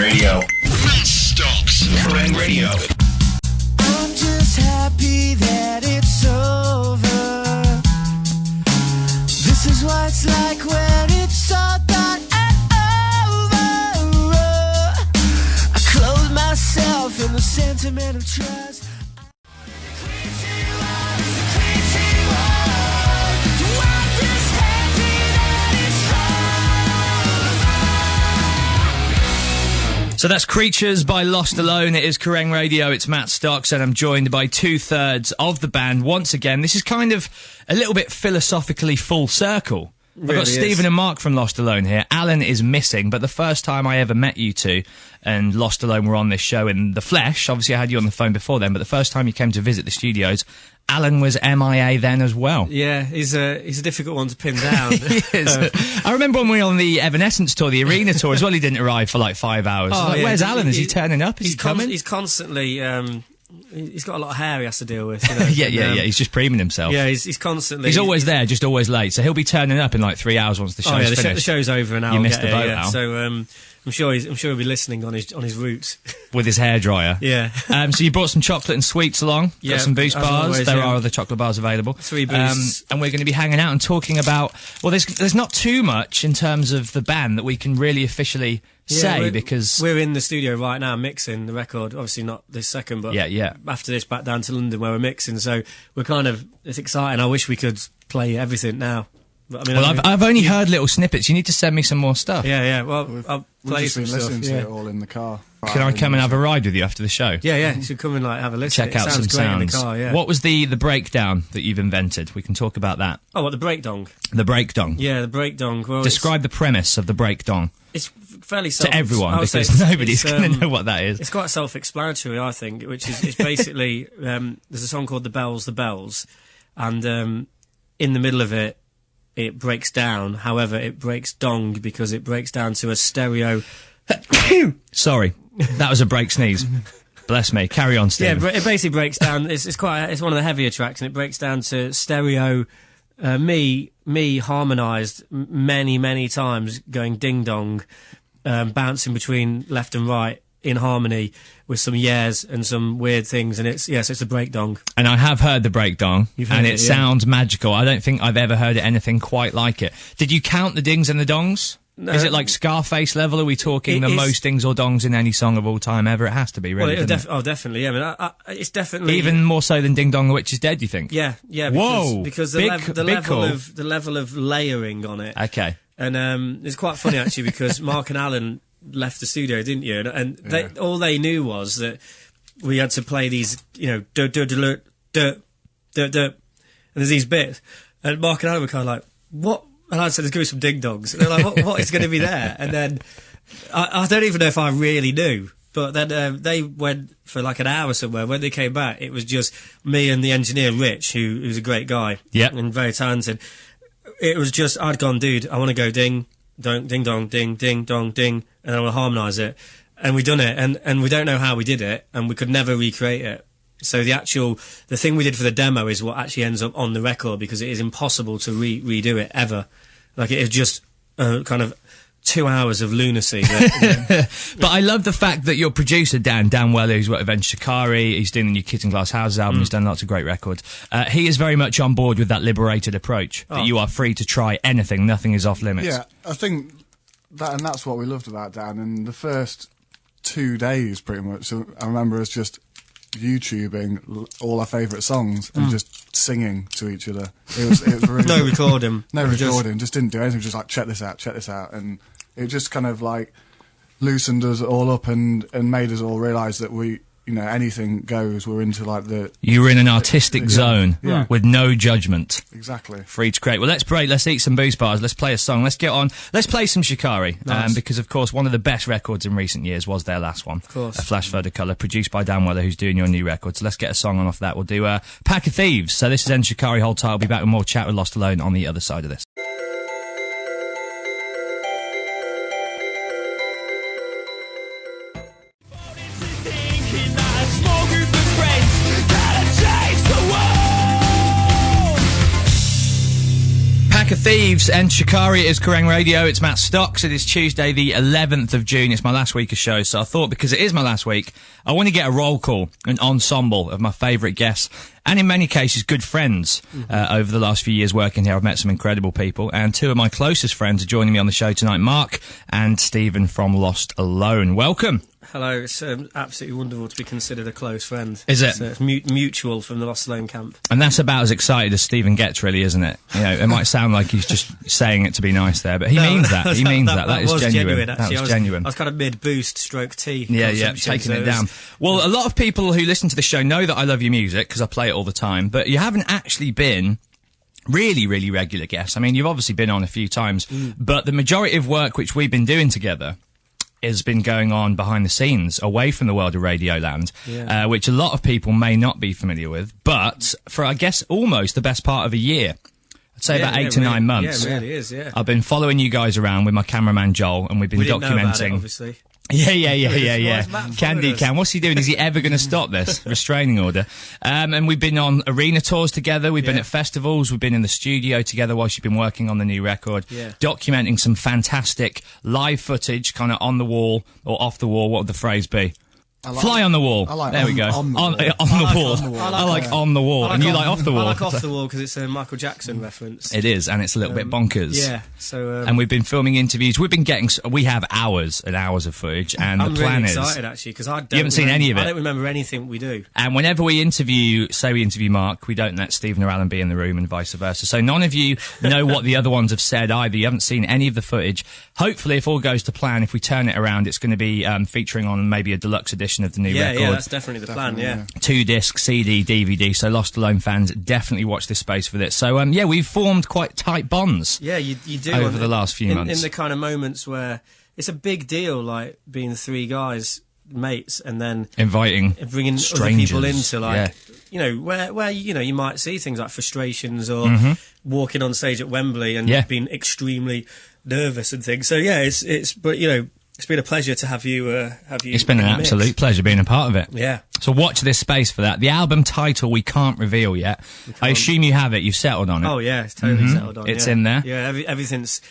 Radio. Matt Stocks. Kerrang Radio. I'm just happy that it's over. This is what it's like when it's all done and over. I clothe myself in the sentiment of trust. So that's Creatures by Lost Alone. It is Kerrang Radio. It's Matt Stocks, and I'm joined by two-thirds of the band once again. This is kind of a little bit philosophically full circle. Really I've got Stephen and Mark from Lost Alone here. Alan is missing, but the first time I ever met you two and Lost Alone were on this show in the flesh, obviously I had you on the phone before then, but the first time you came to visit the studios, Alan was MIA then as well. Yeah, he's a difficult one to pin down. He is. I remember when we were on the Evanescence tour, the arena tour as well, he didn't arrive for like 5 hours. Oh, like, yeah. Where's Alan? Is he turning up? Is he coming? He's constantly... he's got a lot of hair he has to deal with. You know? yeah. He's just preening himself. Yeah, he's constantly... He's always there, just always late. So he'll be turning up in like 3 hours once the show's finished. The show's over and I'll You missed the boat yeah. now. So I'm sure he'll be listening on his route. With his hairdryer. Yeah. So you brought some chocolate and sweets along. Yeah. Got some boost bars. Always, there yeah. are other chocolate bars available. 3 boosts. And we're going to be hanging out and talking about... Well, there's not too much in terms of the band that we can really officially say because... We're in the studio right now mixing the record. Obviously not this second, but yeah. after this back down to London where we're mixing. So we're kind of... It's exciting. I wish we could play everything now. But, I've only heard little snippets. You need to send me some more stuff. Yeah. Well, I'll play some stuff. Listening to it all in the car. Can I come and have a ride with you after the show? Yeah. You should come and have a listen. Check out some great sounds. in the car, yeah. What was the breakdown that you've invented? We can talk about that. Oh, what, the breakdong? The breakdong. Yeah, the breakdong. Well, describe the premise of the breakdong. It's fairly to everyone because nobody's going to know what that is. It's quite self-explanatory, I think, which is it's basically there's a song called "The Bells," and in the middle of it, it breaks down. However, it breaks dong because it breaks down to a stereo. Sorry, that was a break sneeze. Bless me. Carry on, Steve. Yeah, it basically breaks down. It's one of the heavier tracks, and it breaks down to stereo. Me harmonised many times, going ding dong, bouncing between left and right in harmony with some yeahs and some weird things, and it's a break dong. And I have heard the break dong, and it sounds magical. I don't think I've ever heard anything quite like it. Did you count the dings and the dongs? No. Is it like Scarface level? Are we talking the most dings or dongs in any song of all time ever? It has to be, really. Well, definitely. Yeah, I mean, it's definitely even more so than Ding Dong the Witch is Dead. You think? Yeah. Because the level of layering on it. Okay. And it's quite funny actually because Mark and Alan left the studio, didn't you? And all they knew was that we had to play these, and there's these bits, and Mark and Alan were kind of like, what? And I said, there's going to be some ding-dongs. And they're like, what is going to be there? And then, I don't even know if I really knew. But then they went for like an hour somewhere. When they came back, it was just me and the engineer, Rich, who's a great guy. Yep. And very talented. It was just, I'd gone, dude, I want to go ding, dong, ding, dong, ding, ding, dong, ding, and I want to harmonise it. And we done it. And we don't know how we did it, and we could never recreate it. So the thing we did for the demo is what actually ends up on the record because it is impossible to redo it ever. Like it is just kind of 2 hours of lunacy. But I love the fact that your producer, Dan Weller, who's worked with Ben Shikari, he's doing the new Kids in Glass Houses album, he's done lots of great records. He is very much on board with that liberated approach, that you are free to try anything, nothing is off limits. Yeah, I think that's what we loved about Dan. In the first 2 days, pretty much, so I remember us just YouTubing all our favourite songs and just singing to each other. It was really no recording. Just didn't do anything. Just like check this out, and it just kind of like loosened us all up and made us all realise that we, anything goes. We're into like you were in an artistic zone with no judgment. Exactly. Free to create. Well, let's break. Let's eat some booze bars. Let's play a song. Let's get on. Let's play some Shikari. Nice. Because, of course, one of the best records in recent years was their last one. Of course. A Flash Flood of Colour, produced by Dan Weller, who's doing your new record. So let's get a song on off that. We'll do Pack of Thieves. So this is End Shikari. Hold tight. I'll be back with more chat with Lost Alone on the other side of this. Thieves and Shikari is Kerrang Radio. It's Matt Stocks. It is Tuesday the 11th of June. It's my last week of show, so I thought because it is my last week, I want to get a roll call, an ensemble of my favourite guests, and in many cases good friends. Over the last few years working here, I've met some incredible people, and two of my closest friends are joining me on the show tonight, Mark and Stephen from Lost Alone. Welcome. Hello, it's absolutely wonderful to be considered a close friend. Is it? It's mutual from the Lost Alone camp. And that's about as excited as Stephen gets, really, isn't it? You know, it might sound like he's just saying it to be nice there, but he means that. He means that. That is genuine. Actually. That was genuine. I was kind of mid-boost stroke tea. Yeah, taking it down. Well, a lot of people who listen to the show know that I love your music, because I play it all the time, but you haven't actually been really, really regular guests. I mean, you've obviously been on a few times, but the majority of work which we've been doing together has been going on behind the scenes, away from the world of Radioland, which a lot of people may not be familiar with, but for, I guess, almost the best part of a year. I'd say about 8 to 9 months. Yeah, it really is, yeah. I've been following you guys around with my cameraman Joel, and we've been Didn't know about documenting. it, obviously. Yeah. Matt Candy followed us? What's he doing? Is he ever going to stop this? Restraining order. And we've been on arena tours together. We've been at festivals. We've been in the studio together whilst you've been working on the new record. Yeah. Documenting some fantastic live footage, kind of on the wall or off the wall. What would the phrase be? Fly on the wall. I like there we go. on the on wall. the I like wall. on the wall. I like on the wall. And you like off the wall. I like off the wall because it's a Michael Jackson reference. It is, and it's a little bit bonkers. Yeah, so... and we've been filming interviews. We've been getting... We have hours and hours of footage, and I'm the plan really is... excited, actually, because I don't... You haven't seen any of it? I don't remember anything we do. And whenever we interview, say we interview Mark, we don't let Stephen or Alan be in the room and vice versa. So none of you know what the other ones have said either. You haven't seen any of the footage. Hopefully, if all goes to plan, if we turn it around, it's going to be featuring on maybe a deluxe edition of the new record. Yeah, that's definitely the plan, yeah. 2-disc, CD, DVD. So Lost Alone fans, definitely watch this space for this. So, yeah, we've formed quite tight bonds. Yeah, you do. Over the last few months. In the kind of moments where it's a big deal, like being three guys, mates, and then bringing strangers. other people into, like, you know, where you know, you might see things like frustrations or walking on stage at Wembley and being extremely nervous and things. So yeah, but you know, it's been a pleasure to have you. It's been an absolute pleasure being a part of it. Yeah. So watch this space for that. The album title we can't reveal yet. I assume you have it. You've settled on it. Oh yeah, it's totally settled on. It's in there. Yeah, everything's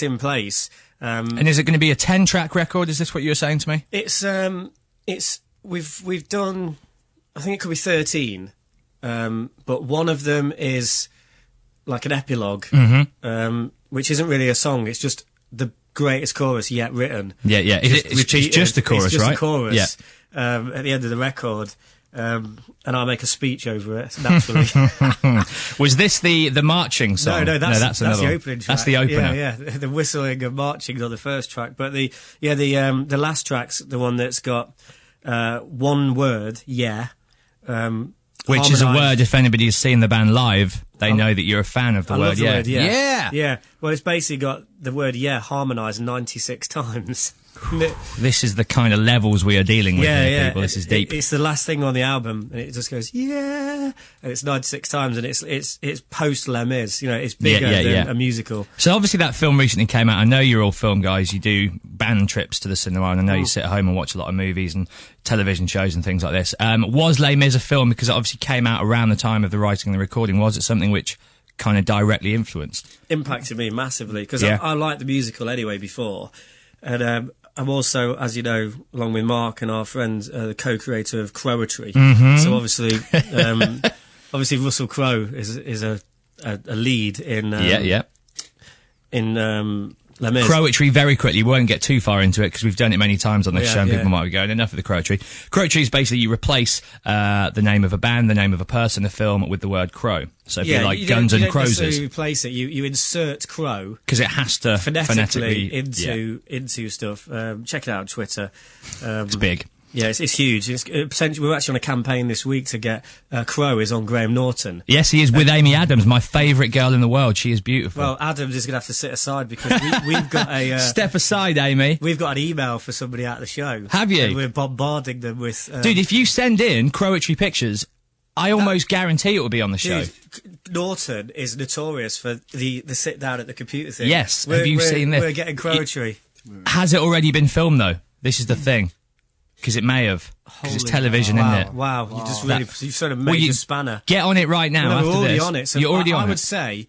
in place. And is it going to be a 10-track record? Is this what you were saying to me? We've done. I think it could be 13, but one of them is like an epilogue, which isn't really a song. It's just the greatest chorus yet written. Yeah. It's just the chorus, it's just right? The chorus. Yeah. At the end of the record, and I'll make a speech over it naturally. Was this the marching song? No, that's another the one. opening track. That's the opener. Yeah, the whistling and marching on the first track, but the last track's the one that's got one word, which is a word. If anybody has seen the band live, they know that you're a fan of the word. Love the word, Yeah. Well, it's basically got the word harmonised 96 times. This is the kind of levels we are dealing with here, people. This is deep. It's the last thing on the album, and it just goes, and it's 96 times, and it's post Les Mis, you know, it's bigger than a musical. So obviously that film recently came out. I know you're all film guys. You do band trips to the cinema, and I know you sit at home and watch a lot of movies and television shows and things like this. Was Les Mis a film, because it obviously came out around the time of the writing and the recording? Was it something which kind of directly impacted me massively, because I liked the musical anyway before, and I'm also, as you know, along with Mark and our friends, the co-creator of Croatry. So obviously Russell Crowe is a lead in in Les Mis. Croatry, very quickly, we won't get too far into it because we've done it many times on this show and people might be going, enough of the Croatry. Croatry is basically you replace the name of a band, the name of a person, a film with the word crow. So it'd be like Guns and Roses. You don't replace it, you insert crow. Because it has to phonetically into stuff. Check it out on Twitter. It's big. Yeah, it's huge. Essentially, we're actually on a campaign this week to get Crow is on Graham Norton. Yes, he is with Amy Adams, my favourite girl in the world. She is beautiful. Well, Adams is going to have to sit aside because we've got a... Step aside, Amy. We've got an email for somebody out of the show. Have you? And we're bombarding them with... Dude, if you send in Croatry pictures, I almost guarantee it will be on the show. Norton is notorious for the sit down at the computer thing. Yes, have you seen this? We're getting Croatry. Has it already been filmed, though? This is the thing. Because it may have. Because it's television, isn't it? Wow, you just really, you've sort of made a spanner. Get on it right now. We're after already this. on it. So You're already on it. I would say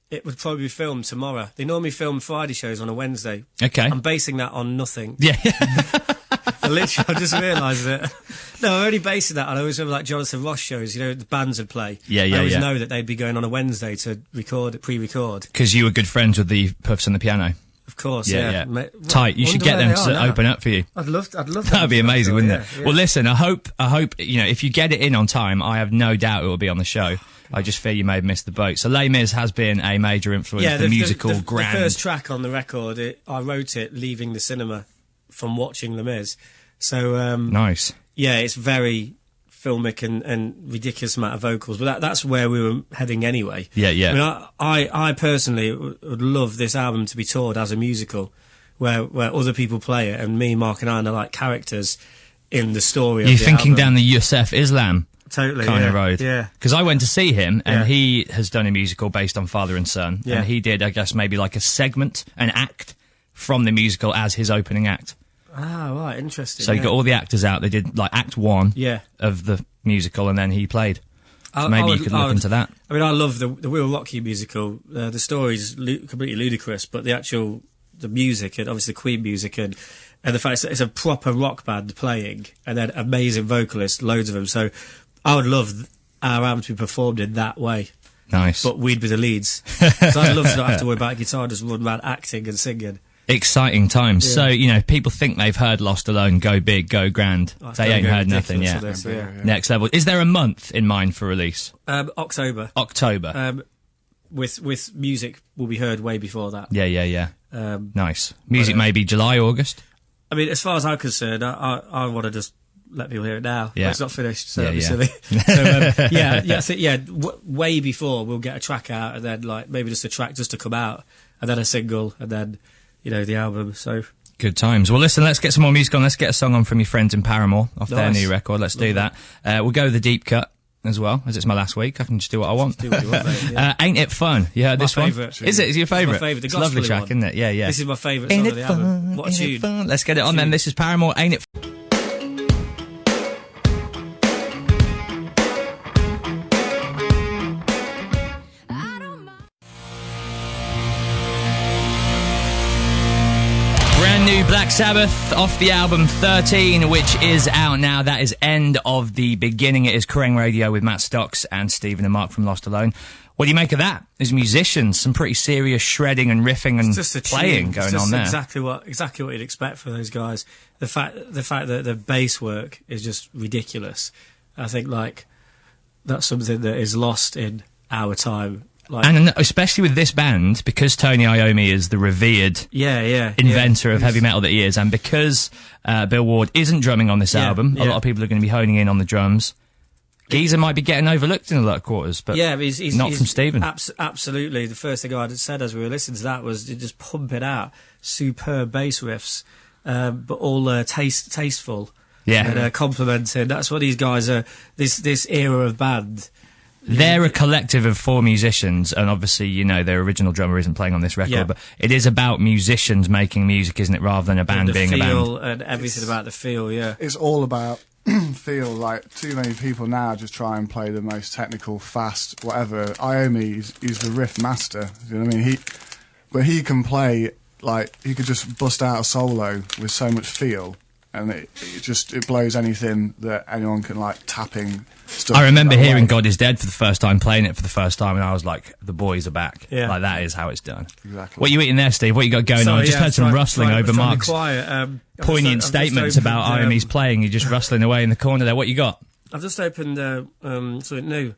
it would probably be filmed tomorrow. They normally film Friday shows on a Wednesday. Okay. I'm basing that on nothing. Yeah. I just realised it. No, I'm only basing that on, I always remember like Jonathan Ross shows, you know, the bands would play. Yeah, I always yeah. know that they'd be going on a Wednesday to pre-record. Because you were good friends with the Puffs on the piano. Of course, Yeah. Tight. You should get them to open up for you. I'd love that. That'd be amazing, wouldn't it? Yeah. Well, listen, I hope, you know, if you get it in on time, I have no doubt it will be on the show. I just fear you may have missed the boat. So Les Mis has been a major influence, the musical grand. The first track on the record, I wrote it leaving the cinema from watching Les Mis. So, nice. Yeah, it's very filmic and ridiculous amount of vocals, but that's where we were heading anyway. Yeah. I mean, I personally would love this album to be toured as a musical, where other people play it, and me, Mark and Anne are like characters in the story of the You're thinking album. down the Yusuf Islam Totally, kind yeah, of road. yeah. Because I went to see him, and Yeah. he has done a musical based on Father and Son, Yeah. and he did, I guess, maybe like a segment, an act from the musical as his opening act. Ah, right, interesting. So you got all the actors out. They did like Act 1 Yeah. of the musical, and then he played. So I maybe would- you could I look would- into that. I mean, I love the We'll Rock You musical. The story's completely ludicrous, but the music, and obviously the Queen music, and the fact it's a proper rock band playing, and then amazing vocalists, loads of them. So I would love our album to be performed in that way, Nice. but we'd be the leads. So I'd love to not have to worry about guitar, just run around acting and singing. Exciting times. Yeah. So, you know, people think they've heard Lost Alone, Go Big, Go Grand. Oh, it's They gonna ain't go heard nothing ridiculous yet. for this, yeah. Next level. Is there a month in mind for release? October. October. With music will be heard way before that. Yeah. Nice. Music but, maybe July, August? I mean, as far as I'm concerned, I want to just let people hear it now. Yeah. But it's not finished, so Yeah, that'd be yeah. silly. So, way before we'll get a track out, and then like maybe just a track just to come out, and then a single, and then the album. So Good times. Well, listen, let's get some more music on. Let's get a song on from your friends in Paramore off their Nice. new record. Let's do that. We'll go with the deep cut as well, as it's my last week. I can just do what I want. do what you want, mate, yeah. Ain't It Fun? You heard My this one? favourite. Is it? Is it your favourite? favourite. The It's a lovely gospel-y track, one. isn't it? Yeah. This is my favourite Ain't song it of the fun? album. What a Ain't it tune! fun? Let's get it on then. This is Paramore. Ain't It Fun? Brand new Black Sabbath off the album 13, which is out now. That is end of the beginning. It is Kerrang Radio with Matt Stocks and Stephen and Mark from Lost Alone. What do you make of that? As musicians, some pretty serious shredding and riffing and Just a playing tune. going It's just on there. Exactly what you'd expect from those guys. The fact that the bass work is just ridiculous. I think like that's something that is lost in our time. Like, And especially with this band, because Tony Iommi is the revered yeah, inventor of heavy metal that he is, and because Bill Ward isn't drumming on this Yeah, album, a yeah. lot of people are going to be honing in on the drums. Geezer might be getting overlooked in a lot of quarters, but Yeah, but he's not from Stephen. Absolutely. The first thing I said as we were listening to that was to just pump it out. Superb bass riffs, but all tasteful. Yeah. And complimenting. That's what these guys are. This era of band. They're a collective of 4 musicians, and obviously, you know, their original drummer isn't playing on this record, Yeah. but it is about musicians making music, isn't it, rather than a band the being a feel band. and everything about the feel. Yeah. It's all about feel. Like too many people now just try and play the most technical, fast, whatever. Iommi, he's the riff master. You know what I mean? He can play like he could just bust out a solo with so much feel, and it blows anything that anyone can like tapping stuff. I remember that hearing way. God Is Dead for the first time, playing it for the first time, and I was like, the boys are back. Yeah. Like, that is how it's done. Exactly. What are you eating there, Steve? What you got going on? I just heard some rustling over Mark's poignant statements about Iommi's playing. You're just rustling away in the corner there. What you got? I've just opened something new.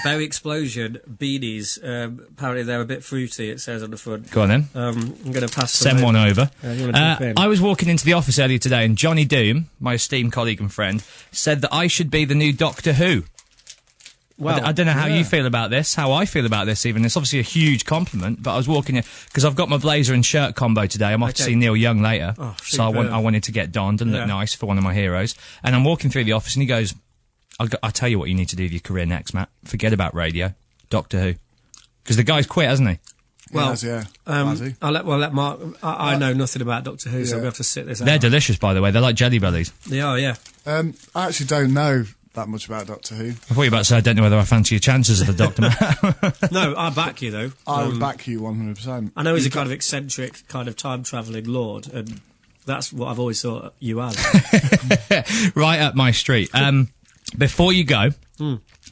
Berry Explosion beanies. Apparently they're a bit fruity. It says on the front. Go on then. I'm going to pass. Send one over. you wanna jump in? I was walking into the office earlier today, and Johnny Doom, my esteemed colleague and friend, said that I should be the new Doctor Who. Well, I don't know how yeah. you feel about this, how I feel about this even. It's obviously a huge compliment, but I was walking in, because I've got my blazer and shirt combo today. I'm off to Okay. see Neil Young later, Oh, so superb. I wanted to get donned and look Yeah. nice for one of my heroes. And I'm walking through the office, and he goes, I'll tell you what you need to do with your career next, Matt. Forget about radio. Doctor Who. Because the guy's quit, hasn't he? Well, Has, yeah. Has he? I'll let Mark. I know nothing about Doctor Who, so I'm going to have to sit this out. They're delicious, by the way. They're like Jelly Bellies. They are, yeah. I actually don't know that much about Doctor Who. I thought you were about to say, I don't know whether I fancy your chances of the Doctor. No, I back you though. I would back you 100%. I know he's a kind of eccentric, kind of time-travelling lord, and that's what I've always thought you as. Right up my street. Before you go,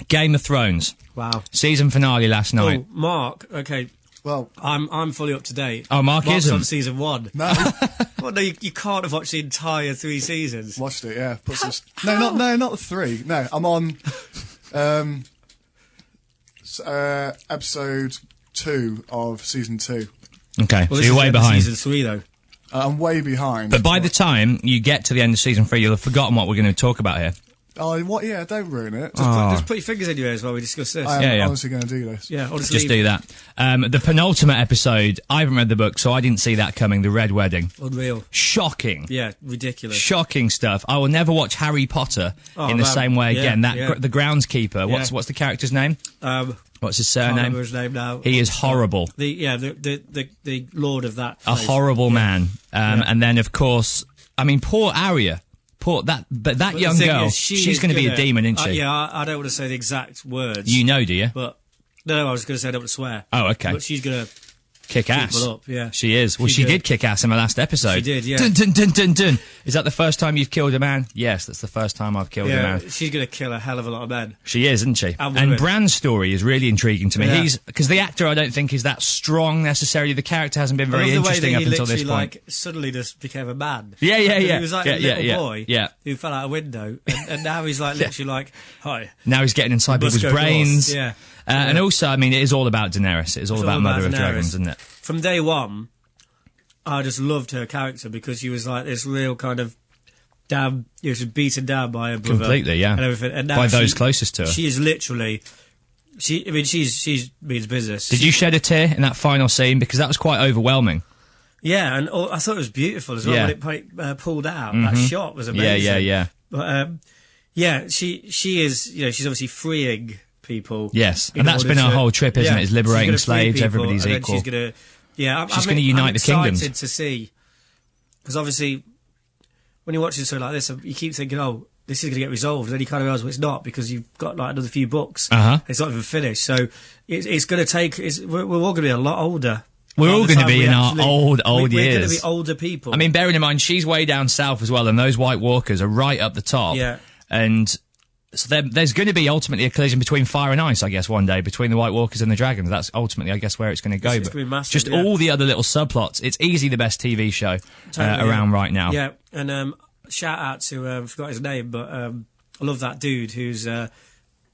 Game of Thrones. Wow. Season finale last night. Oh, Mark, okay, Well, I'm fully up to date. Oh, Mark Mark's isn't. on season 1. no, Well, no, you can't have watched the entire 3 seasons. watched it. Yeah, not the 3. No, I'm on episode 2 of season 2. Okay, Well, so you're way behind. Season 3, though. I'm way behind. But by the time you get to the end of season 3, you'll have forgotten what we're going to talk about here. Oh, what? Yeah, don't ruin it. Just put your fingers in your ears while we discuss this. I am Yeah. honestly going to do this. Yeah, honestly. Just do that. The penultimate episode, I haven't read the book, so I didn't see that coming. The Red Wedding. Unreal. Shocking. Yeah, ridiculous. Shocking stuff. I will never watch Harry Potter in the man. same way Yeah, again. yeah. The groundskeeper. What's the character's name? What's his Can't remember surname? his name now. He is horrible. The lord of that. A place. horrible man. And then, of course, I mean, poor Arya. But that the young thing girl, is, she's going to be a demon, isn't she? Yeah, I don't want to say the exact words. You know, do you? But no, I was going to say I don't want to swear. Oh, okay. But she's going to Kick ass. people up. Yeah, She is. Well, She's she good. did kick ass in my last episode. She did, yeah. Dun, dun, dun, dun, dun. Is that the first time you've killed a man? Yes, that's the first time I've killed a Yeah, man. she's going to kill a hell of a lot of men. She is, isn't she? And And women. Bran's story is really intriguing to me. Yeah. Because the actor I don't think is that strong necessarily. The character hasn't been I very love the way interesting that up he until literally this point. suddenly just became a man. Yeah. He was like a little boy Yeah. who fell out a window, and now he's like literally like, hi. Now he's getting inside people's Busco brains. Gloss, yeah. And also, I mean, it is all about Daenerys. It is all about Mother of Daenerys. Dragons, isn't it? From day one, I just loved her character because she was like this real kind of she was beaten down by her brother. Completely, yeah. And everything. And now By those closest to her. She is literally, she's means business. Did you shed a tear in that final scene? Because that was quite overwhelming. Yeah, and I thought it was beautiful as well Yeah. when it pulled out. That shot was amazing. Yeah. But yeah, she is. You know, she's obviously freeing people. Yes, in and that's order been our to- whole trip, isn't yeah, it? Is she's liberating gonna free slaves, people, everybody's and then equal. She's gonna, yeah, She's gonna unite the kingdoms. I'm excited to see, because obviously, when you're watching something like this, you keep thinking, oh, this is going to get resolved, and then you kind of realise, well, it's not, because you've got like another few books. Uh-huh. It's not even finished, so it's going to take. We're all going to be a lot older. We're by all the going to time be we in actually- our old We're going to years. be older people. I mean, bearing in mind, she's way down south as well, and those White Walkers are right up the top. Yeah. And so there's going to be ultimately a collision between fire and ice, I guess, one day, between the White Walkers and the Dragons. That's ultimately, I guess, where it's going to go. It's But gonna be massive, just yeah. all the other little subplots. It's easily the best TV show Totally, around yeah. right now. Yeah, and shout out to I forgot his name, but I love that dude who's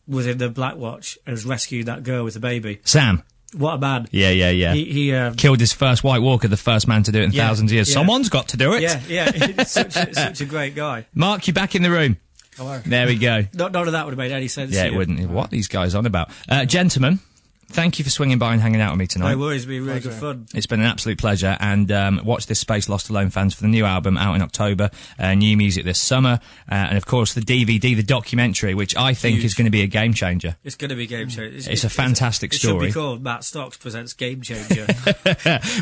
was in the Black Watch and has rescued that girl with the baby. Sam. What a man! Yeah. He Killed his first White Walker, the first man to do it in Yeah, thousands of years. yeah. Someone's got to do it. yeah, he's such a great guy. Mark, you back in the room. Hello. There we go. None of that would have made any sense. Yeah, to it you. wouldn't. What are these guys on about? Gentlemen, thank you for swinging by and hanging out with me tonight. No worries, it'd be really good fun. It's been an absolute pleasure, and watch this space, Lost Alone fans, for the new album out in October, new music this summer, and of course the DVD, the documentary, which I think Huge. is going to be a game changer. It's going to be game changer. It's a fantastic It story. should be called Matt Stocks presents Game Changer.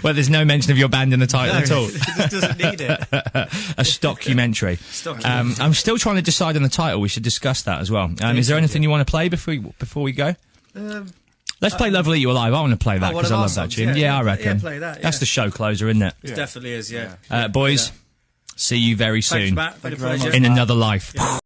Well, there's no mention of your band in the title at all. it just doesn't need it. A stockumentary. Stockumentary. I'm still trying to decide on the title. We should discuss that as well. Is there anything you want to play before we go? Let's play Lovely You Alive. I want to play that one because of I our love that songs, tune. yeah, I reckon. yeah, play that, That's yeah. the show closer, isn't it? It definitely is. Yeah. Boys, see you very Thanks, soon Matt. Been a you very pleasure. much. in another life. Yeah.